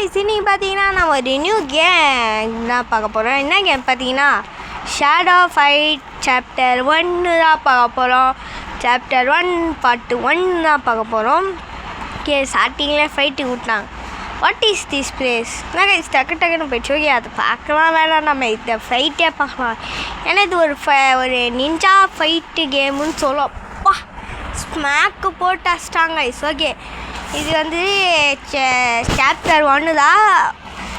guys, இன்னைக்கு பார்த்தீங்கன்னா நான் ஒரு நியூ கேம் தான் பார்க்க போகிறோம். என்ன கேம் பார்த்தீங்கன்னா ஷேடோ ஃபைட் சாப்டர் 1 தான் பார்க்க போகிறோம். சாப்டர் 1 பார்ட் 1 தான் பார்க்க போகிறோம். ஓகே, ஸ்டார்டிங்கில் ஃபைட்டு விட்டாங்க. What is this place? நான் கைஸ் டக்குன்னு போயிடுச்சு. ஓகே, அதை பார்க்கலாம் வேணாம், நம்ம இந்த ஃபைட்டே பார்க்கலாம். ஏன்னா இது ஒரு நிஞ்சா ஃபைட்டு கேமுன்னு சொல்லுவோம். ஸ்மாக்கு போட்டு அடிச்சிட்டாங்க கைஸ். ஓகே, இது வந்து சாப்டர் 1 தான்.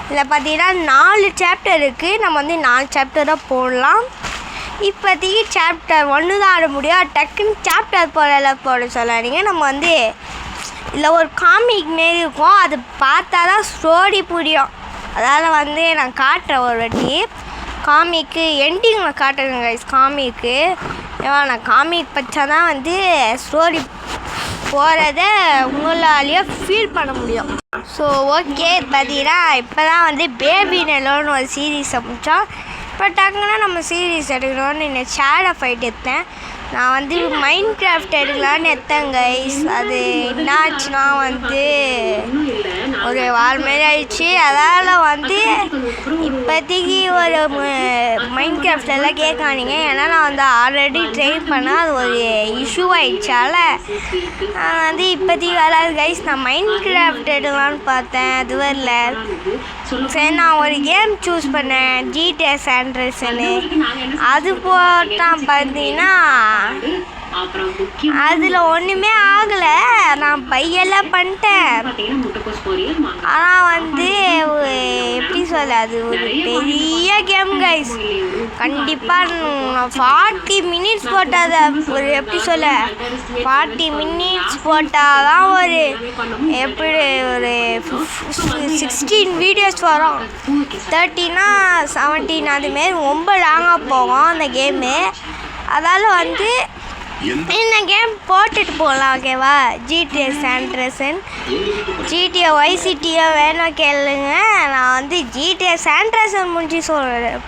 இதில் பார்த்தீங்கன்னா 4 சாப்டர் இருக்குது. நம்ம வந்து 4 சாப்டராக போடலாம். இப்போதைக்கு சாப்டர் 1 தான் ஆட முடியும். டக்குன்னு சாப்டர் போட சொல்லாதீங்க. நம்ம வந்து இதில் ஒரு காமிக் மாரி இருக்கும், அது பார்த்தா தான் ஸ்டோரி புரியும். அதனால் வந்து நான் காட்டுறேன் ஒரு வாட்டி. காமிக்கு எண்டிங்கில் காட்டுறேங்க கைஸ். காமிக்கு நான் காமிக் பச்சா தான் வந்து ஸ்டோரி போகிறத உங்களாலேயே ஃபீல் பண்ண முடியும். ஸோ ஓகே, பார்த்தீங்கன்னா இப்போ தான் வந்து பேபி நெலோன்னு ஒரு சீரீஸ் முடித்தோம். இப்போ டக்குன்னா நம்ம சீரீஸ் எடுக்கணும்னு இந்த ஷேடோ ஃபைட் எடுத்தேன். நான் வந்து மைண்ட் கிராஃப்ட் எடுக்கலான்னு எடுத்தேன் கைஸ். அது என்னாச்சுன்னா வந்து ஒரு வாரமாரி ஆயிடுச்சு. அதனால் வந்து இப்போதைக்கு ஒரு மைண்ட் கிராஃப்டெல்லாம் கேட்காதீங்க. ஏன்னா நான் வந்து ஆல்ரெடி ட்ரை பண்ணால் அது ஒரு இஷ்யூ ஆகிடுச்சால நான் வந்து இப்போதைக்கு வராது கைஸ். நான் மைண்ட் கிராஃப்ட் எடுக்கலான்னு பார்த்தேன், அது வரல. சரி, நான் ஒரு கேம் சூஸ் பண்ணேன், GTA San Andreasன்னு. அது போட்டான் பார்த்தீங்கன்னா அதில் ஒன்றுமே ஆகலை. நான் பையெல்லாம் பண்ணிட்டேன். ஆனால் வந்து எப்படி சொல்ல, அது ஒரு பெரிய கேம் கைஸ். கண்டிப்பாக நான் 40 மினிட்ஸ் போட்டால் ஒரு எப்படி சொல்ல 40 மினிட்ஸ் போட்டால் தான் ஒரு எப்படி ஒரு 16 வீடியோஸ் வரும். 30னா 17 அதுமாரி ரொம்ப லாங்காக போகும் அந்த கேமு. அதால் வந்து இந்த கேம் போட்டுட்டு போகலாம். ஓகேவா? GTA San Andreas, GTA Vice City வேணும் கேளுங்க. நான் வந்து GTA San Andreas முடிஞ்சு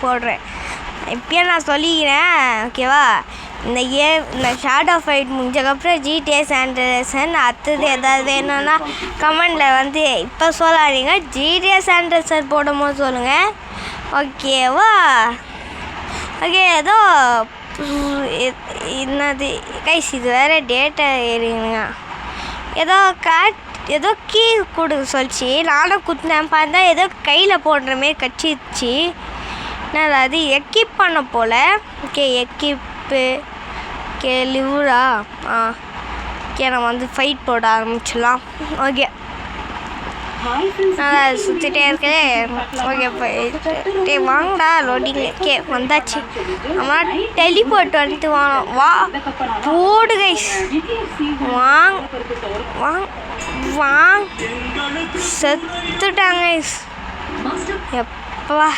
போடுறேன். இப்போயே நான் சொல்லிக்கிறேன். ஓகேவா? இந்த கேம் இந்த ஷேடோ ஃபைட் முடிஞ்சக்கப்புறம் GTA San Andreas அடுத்தது எதாவது வேணும்னா கமெண்டில் வந்து இப்போ சொல்லாதீங்க. GTA San Andreas போடும்போது சொல்லுங்கள். ஓகேவா? ஓகே, ஏதோ என்னது கைஸ், இது வேறு டேட்டா ஏறிங்க. ஏதோ கீ கொடுக்க சொல்லிச்சு. நானும் குத்தினேன், பார்த்தா ஏதோ கையில் போடுற மாரி கச்சிச்சு. நான் அது எக்கிப் பண்ண போல். ஓகே, எக்கிப்பு. ஓகே, லிவரா. ஓகே, நம்ம வந்து ஃபைட் போட ஆரம்பிச்சிடலாம். ஓகே, நான் சுற்றிட்டே இருக்கேன். ஓகே, வாங்கடா லோடிங். ஓகே, வந்தாச்சு. நம்ம டெலிபோர்ட் வந்துட்டு வா போடு கைஸ். வாங் செத்துட்டாங்க கைஸ். எப்பா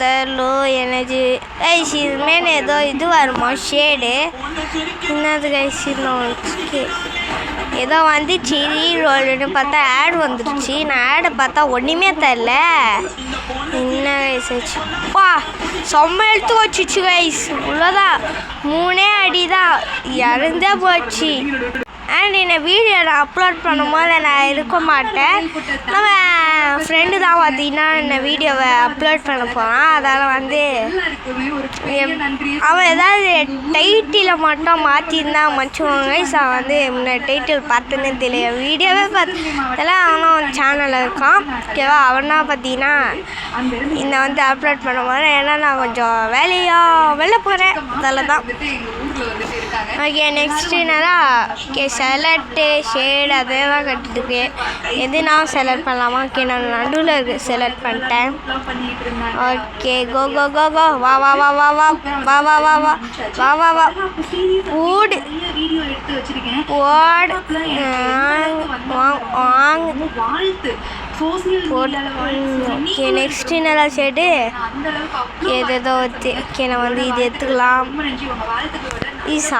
த லோ எனர்ஜி கைஸ். இதுமாரி ஏதோ இது வருமா ஷேடு? என்னது கைஸ்? ஓகே, ஏதோ வந்து சிரி ரோல்னு பார்த்தா ஆட் வந்துடுச்சு. நான் ஆடை பார்த்தா ஒன்றுமே தரல. என்ன கைஸ் ஆச்சு? செம்ம எடுத்து வச்சுச்சு கைஸ். இவ்வளோதான், 3 அடி தான், இறந்தே போச்சு. அண்ட் இந்த வீடியோ நான் அப்லோட் பண்ணும்போது நான் இருக்க மாட்டேன். நம்ம ஃப்ரெண்டு தான் பார்த்தீங்கன்னா இந்த வீடியோவை அப்லோட் பண்ண போகிறான். அதனால் வந்து அவன் ஏதாவது டைட்டிலை மட்டும் மாற்றிருந்தா மச்சுவாங்க கைஸ். அவன் வந்து முன்ன டைட்டில் பார்த்தேன்னு தெரியும், வீடியோவே பார்த்தெல்லாம் அவனும் சேனலில் இருக்கான். ஓகேவா? அவனா பார்த்தீங்கன்னா இந்த வந்து அப்லோட் பண்ண போகிறேன். ஏன்னா நான் கொஞ்சம் வெளில போகிறேன், அதில் தான். ஓகே, நெக்ஸ்ட்டு என்னன்னா ஓகே செலக்டு ஷேட் அதெல்லாம் கட்டிருக்கு. எது நான் செலக்ட் பண்ணலாமா? ஓகே, நான் நடுவில் இருக்கு செலக்ட் பண்ணிட்டேன். ஓகே, கோ கோ கோ கோ வா வா வா வா வா வா வா வா வா வா வா வா ஓடு ஓடு ஓகே, நெக்ஸ்ட் என்னடா ஷேடு ஏதோ ஓகே, நான் வந்து இது எடுத்துக்கலாம்.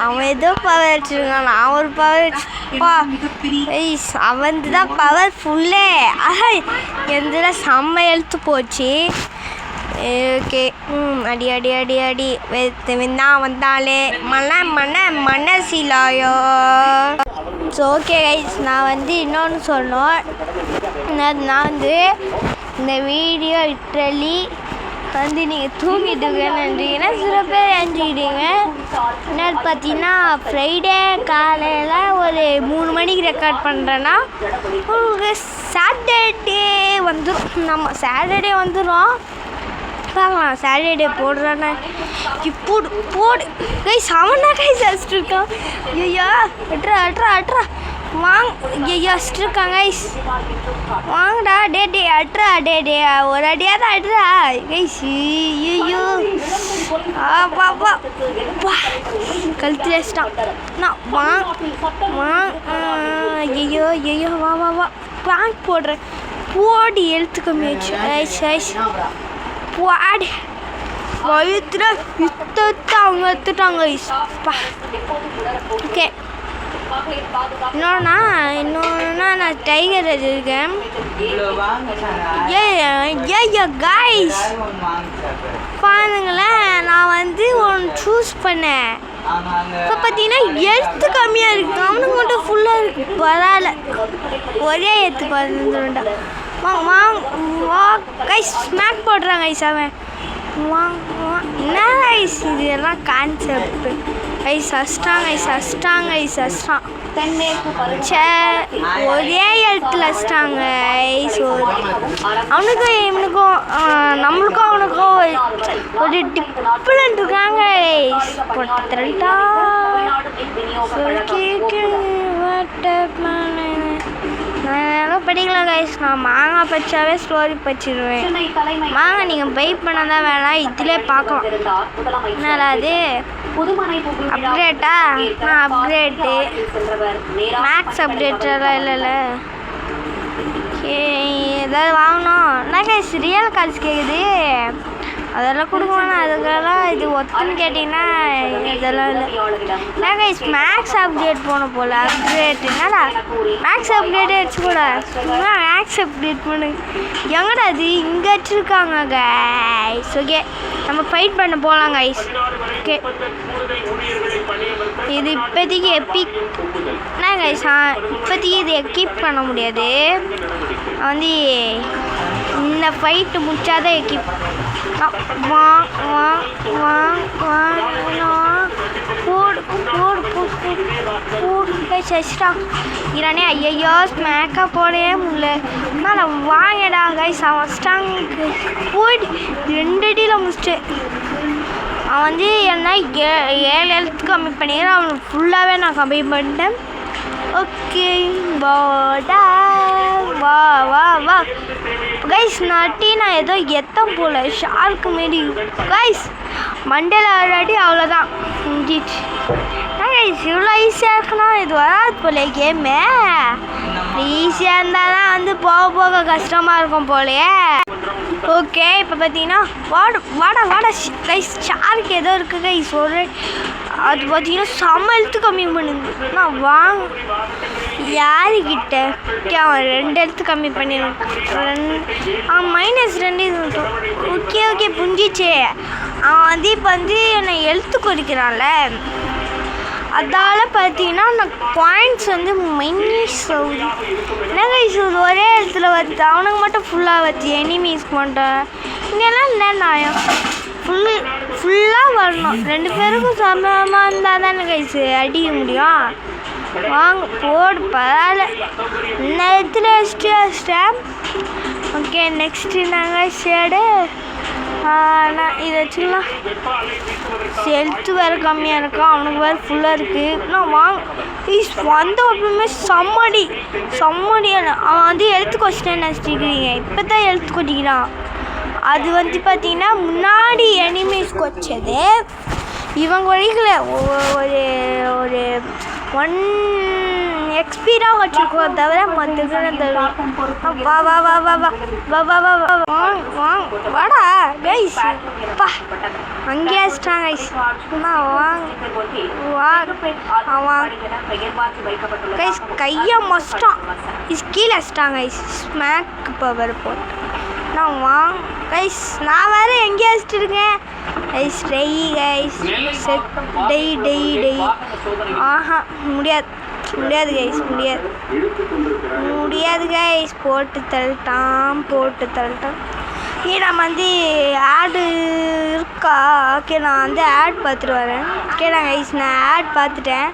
அவன் ஏதோ பவர் வச்சுருக்கான், நான் ஒரு பவர் அவன் தான் பவர் ஃபுல்லே. எந்த செம்ம எழுத்து போச்சு. ஓகே, அடி அடி அடி அடி வந்தாலே மன மன மனசிலாயோ. ஸோ ஓகே கைஸ், நான் வந்து இன்னொன்று சொல்லணும். நான் வந்து இந்த வீடியோ லிட்ரலி வந்து நீங்கள் தூங்கிட்டு இருக்கேன்னு சில பேர் எழுந்திக்கிட்டீங்க. என்னது பார்த்தீங்கன்னா ஃப்ரைடே காலையில் ஒரு 3 மணிக்கு ரெக்கார்ட் பண்ணுறேன்னா உங்களுக்கு சாட்டர்டே வந்துடும். நம்ம சாட்டர்டே வந்துடும். பார்க்கலாம் சாட்டர்டே போடுறேன்னா போடு கைஸ். அவனா கைஸ் அடிச்சுட்டு இருக்கான். ஐயோ அட்ரா வாங்க. ஐயோ அடிச்சுட்டு இருக்காங்க கைஸ். வாங்கடா டே அட்ரா டே ஒரு அடியாக தான் அட்ரா கைஸ். ஐயோ வா கழுத்து வச்சிட்டான். நான் ஐயோ வா பேங்க் போடுறேன். போடி எழுத்து கம்மியாச்சு ஐஸ் போடு. வயிற்றுல அவங்க எடுத்துட்டாங்க ஐஸ்ப்பா. ஓகே இன்னொன்னா நான் டைகர் வச்சுருக்கேன். ஏ கைஸ் பாருங்களேன், நான் வந்து ஒன்று சூஸ் பண்ணேன். இப்போ பார்த்தீங்கன்னா எழுத்து கம்மியாக இருக்குது, அவனுக்கு மட்டும் ஃபுல்லாக இருக்குது. பரவாயில்ல, ஒரே எழுத்து பதினொன்றா. வா கைஸ் ஸ்மாக் போடுறாங்க ஐஸ். அவன் என்ன ஐஸ் இதெல்லாம் கான்செப்ட் ஐஸ். அஸ்டாங்க ஒரே எழுத்துல அஸ்டாங்க ஐஸ். அவனுக்கும் இவனுக்கும் நம்மளுக்கும் அவனுக்கும் ஒரு டிஃப்ரெண்ட் இருக்காங்க ஐஸ். நான் படிக்கலாம் கைஸ். நான் மாங்காய் பச்சாவே ஸ்டோரி படிச்சிடுவேன். மாங்காய் நீங்கள் பைப் பண்ண தான் வேணாம், இதிலே பார்க்கலாம். என்னடா அது அப்டேட்டா? அப்டேட்டு மேக்ஸ் அப்டேட்டெல்லாம் இல்லைல்ல. ஏதாவது வாங்கணும். என்ன கைஸ் ரியல் கார்ட்ஸ் கேட்குது, அதெல்லாம் கொடுக்கணும். அதுக்கெல்லாம் இது ஒத்துன்னு கேட்டிங்கன்னா இதெல்லாம் இல்லை. என்ன கைஸ் மேக்ஸ் அப்டேட் போன போல். அப்டேட் என்னடா மேக்ஸ் அப்டேட்டே வச்சு கூட மேக்ஸ் அப்டேட் பண்ணு. எங்கடா அது இங்கே வச்சுருக்காங்க கைஸ். ஓகே நம்ம ஃபைட் பண்ண போகலாம் கைஸ். ஓகே இது இப்போதைக்கு எப்பிக் என்ன கைஸ். இப்போதைக்கு இது எக்கிப் பண்ண முடியாது. வந்து இந்த ஃபைட்டு முடிச்சாதான் எக்கிப். இரானே ஐயோ ஸ்மேக்காக போடவே முடியல. நான் வாங்கடா கைஸ். அவன் ஸ்டாங்கு போயிட்டு 2 அடியில் முடிச்சிட்டு அவன் வந்து என்ன 7 எழுத்து கம்மி பண்ணிக்கிறேன். அவனுக்கு ஃபுல்லாகவே நான் கம்மி பண்ணிட்டேன். ஓகே வாடா வா கைஸ். நட்டி நான் ஏதோ எத்தம் போல ஷார்க்கு மாரி கைஸ். மண்டேல ஆல்ரெடி அவ்வளோதான் முடிஞ்சிச்சு. கைஸ் இவ்வளோ ஈஸியாக இருக்குன்னா இது வராது போல கேமு. ஈஸியாக இருந்தால் தான் வந்து போக கஷ்டமாக இருக்கும் போலையே. ஓகே இப்போ பார்த்தீங்கன்னா வாடா கைஸ். ஷார்க்கு ஏதோ இருக்குது கைஸ். ஒரு அது பார்த்தீங்கன்னா செம்ம எழுத்து கம்மி பண்ணுது. நான் வாங்க யாருக்கிட்ட அவன் 2 எழுத்து கம்மி பண்ணிடுவேன். -2 இது மட்டும். ஓகே புரிஞ்சிச்சு. அவன் வந்து இப்போ வந்து என்னை எழுத்து குறிக்கிறான்ல, அதால் பார்த்தீங்கன்னா நான் பாயிண்ட்ஸ் வந்து மைனஸ் ஆகுது. என்ன கைஸ் ஒரே எழுத்துல வருது, அவனுக்கு மட்டும் ஃபுல்லாக வருது. எனிமீஸ்க்கு மட்டும் இங்கெல்லாம் இல்லை. நான் ஃபுல்லாக வரணும். 2 பேருக்கும் சமமாக இருந்தால் தானே கைஸ் அடிக்க முடியும். வாங்க போடு பரவாயில்ல. இந்த இடத்துல வச்சிட்டேன். ஓகே நெக்ஸ்ட்டு நாங்கள் ஷேடு நான் இதை வச்சுக்கலாம். எழுத்து வேறு கம்மியாக இருக்கும், அவனுக்கு வேறு ஃபுல்லாக இருக்குது. நான் வந்த எப்பவுமே செம்மடி. அவன் வந்து எழுத்து கொச்சிட்டேன்னு நினச்சிக்கிறீங்க. இப்போ தான் எழுத்து கொட்டிக்கிறான். அது வந்து பார்த்தீங்கன்னா முன்னாடி எனிமீஸ் கொச்சது இவங்க வழிக்கல. ஒரு 1 XP தான் வச்சுருக்கோம் தவிர மற்றதுன்னு தரும். வாடா கைஸ். பா அங்கேயே வச்சிட்டாங்க கைஸ். கைஸ் கையை மஸ்டான் கீழே வச்சிட்டாங்க கைஸ். ஸ்மாக் பவர் போட்டு நான் கைஸ். நான் வேறு எங்கேயே வச்சுருக்கேன் கைஸ். டெய் கைஸ் செட் டெய் ஆஹா முடியாது. முடியாது கைஸ், முடியாது கைஸ். போட்டு தள்ளிட்டான். நம்ம வந்து ஆடு இருக்கா? ஓகே, நான் வந்து ஆட் பார்த்துட்டு வரேன். ஓகேடா கைஸ், நான் ஆட் பார்த்துட்டேன்.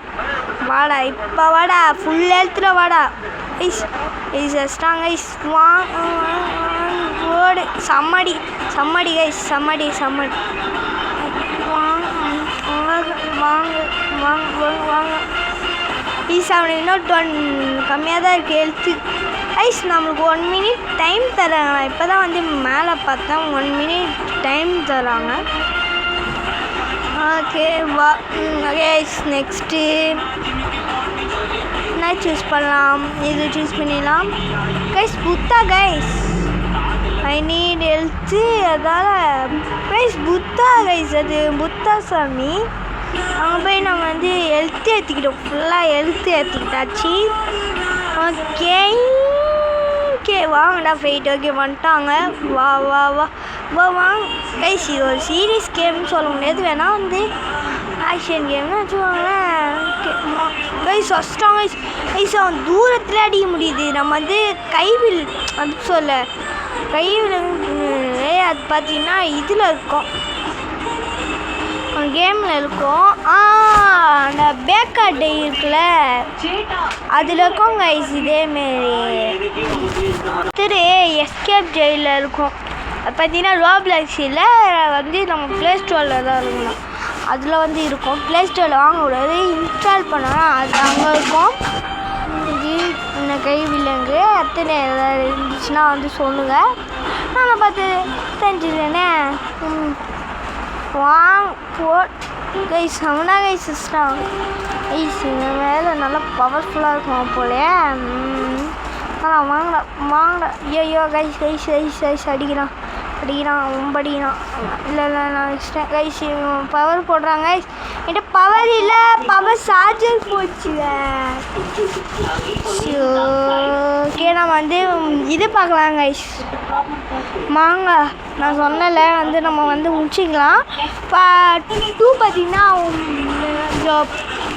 வாடா, இப்போ வாடா, ஃபுல் ஹெல்த்தில் வாடா கைஸ். ஸ்ட்ராங் கைஸ், ஓடு. சம்மடி கைஸ், சம்மடி. வாங்க ப்ளீஸ். அவனுக்கு இன்னும் கம்மியாக தான் இருக்குது ஹெல்த்து கைஸ். நம்மளுக்கு 1 minute டைம் தராங்க. நான் இப்போ தான் வந்து மேலே பார்த்தேன், 1 minute டைம் தராங்க. ஓகே வா கைஸ். நெக்ஸ்ட்டு என்ன சூஸ் பண்ணலாம்? இது சூஸ் பண்ணிடலாம் guys. Buddha guys, I need health. அதால் கைஸ் புத்தா கைஸ், அது புத்தா சாமி. அங்கே போய் நம்ம வந்து ஹெல்த்து ஏற்றிக்கிட்டோம். ஃபுல்லாக ஹெல்த்து ஏற்றிக்கிட்டாச்சு. ஓகே வாங்கடா ஃபைட். ஓகே வந்துட்டாங்க. வாங்க கைஸ். இது ஒரு சீரியஸ் கேம்னு சொல்ல முடியாது, வேணால் வந்து ஆக்ஷன் கேம்னு வச்சுக்கோங்களேன். ஓகே கைஸ், ஃபஸ்ட்டாக கைஸ் அவன் தூரத்தில் அடிக்க முடியுது. நம்ம வந்து கைவில் அது சொல்ல கைவில் அது பார்த்தீங்கன்னா இதில் இருக்கும், கேமில் இருக்கும். அந்த பேக்கர் டே இருக்குல்ல, அதில் இருக்கும் கைஸ். இதேமாரி எஸ்கேப் ஜெயிலில் இருக்கும். அது பார்த்தீங்கன்னா ரோப்ளாக்ஸில் வந்து நம்ம ப்ளே ஸ்டோரில் தான் இருக்கணும். அதில் வந்து இருக்கும். ப்ளே ஸ்டோரில் வாங்கக்கூடாது, இன்ஸ்டால் பண்ணால் அது அங்கே இருக்கும். இது இந்த கைவிலங்கு அத்தனை ஏதாவது இருந்துச்சுன்னா வந்து சொல்லுங்கள், நாங்கள் பார்த்து தெரிஞ்சுக்கிறேனே. வாங்க கைஸ். அவனா கைஸ் சிஸ்டம் கைஸ், இந்த மேலே நல்லா பவர்ஃபுல்லாக இருக்கும் போலே. வாங்கடா. ஐயோ கைஸ் அடிக்கிறான். ரொம்ப அடிக்கிறான். இல்லை நான் இஷ்டம் கைஸ். பவர் போடுறாங்க கைஸ். என்கிட்ட பவர் இல்லை, பவர் சார்ஜர் போச்சுங்க. ஓகே, நம்ம வந்து இது பார்க்கலாம் கைஸ். வாங்க, நான் சொன்னல வந்து நம்ம வந்து முடிச்சிக்கலாம். 2 பார்த்திங்கன்னா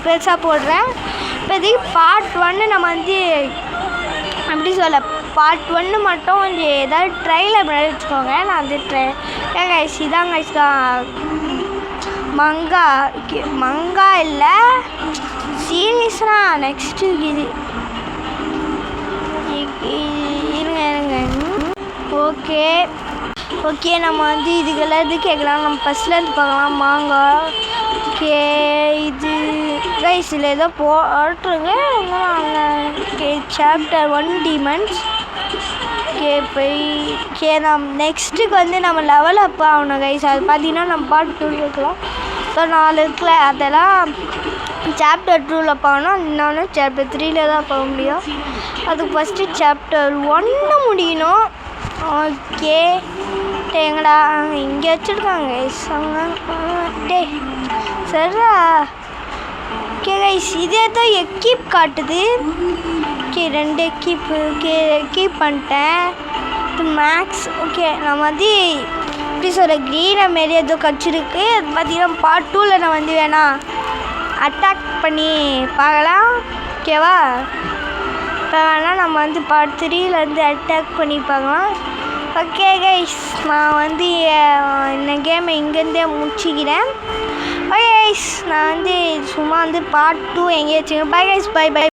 பெருசாக போடுறேன். இப்போதைக்கு பார்ட் 1 நம்ம வந்து எப்படி சொல்ல, பார்ட் 1 மட்டும் கொஞ்சம் ஏதாவது ட்ரைலர் பண்ணி வச்சுக்கோங்க. நான் வந்து கைஸ் இதான் கைஸ் தான் மங்கா இல்லை சீரியஸ்னா. நெக்ஸ்ட்டு இது இருங்க. ஓகே நம்ம வந்து இதுக்கெல்லாம் இது கேட்கலாம். நம்ம ஃபஸ்ட்லேருந்து பார்க்கலாம். மாங்காய். ஓகே, இது கைஸில் ஏதோ போட்டுருங்க. Okay, chapter 1 demons. ஓகே நம்ம நெக்ஸ்ட்டுக்கு வந்து நம்ம லெவல் அப் ஆகணும் கைஸ். அது பார்த்தீங்கன்னா நம்ம பார்ட் 2 இருக்கலாம். ஸோ 4 இருக்குல்ல, அதெல்லாம் சாப்டர் 2ல் போகணும். இன்னொன்று சாப்டர் 3ல் தான் போக முடியும். அதுக்கு ஃபஸ்ட்டு சாப்டர் 1 முடியணும். ஓகே எங்கடா இங்கே வச்சுருக்காங்க கைஸ். சரிடா. ஓகே கைஸ், இதே தான் எக்கீப் காட்டுது. ஓகே 2 எக்கீப் பண்ணிட்டேன். இது மேக்ஸ். ஓகே நம்ம வந்து எப்படி சொல்ல, க்ரீனை மாரி ஏதோ கட்சிருக்கு. அது பார்த்தீங்கன்னா பார்ட் 2ல் நான் வந்து வேணால் அட்டாக் பண்ணி பார்க்கலாம். ஓகேவா? இப்போ வேணால் நம்ம வந்து பார்ட் 3ல் வந்து அட்டாக் பண்ணி பார்க்கலாம். ஓகே கைஸ், நான் வந்து இந்த கேமை இங்கேருந்தே முடிச்சிக்கிறேன். ஓகே கைஸ், நான் வந்து சும்மா வந்து பார்ட் 2 எங்கேயாச்சும். Bye guys, by.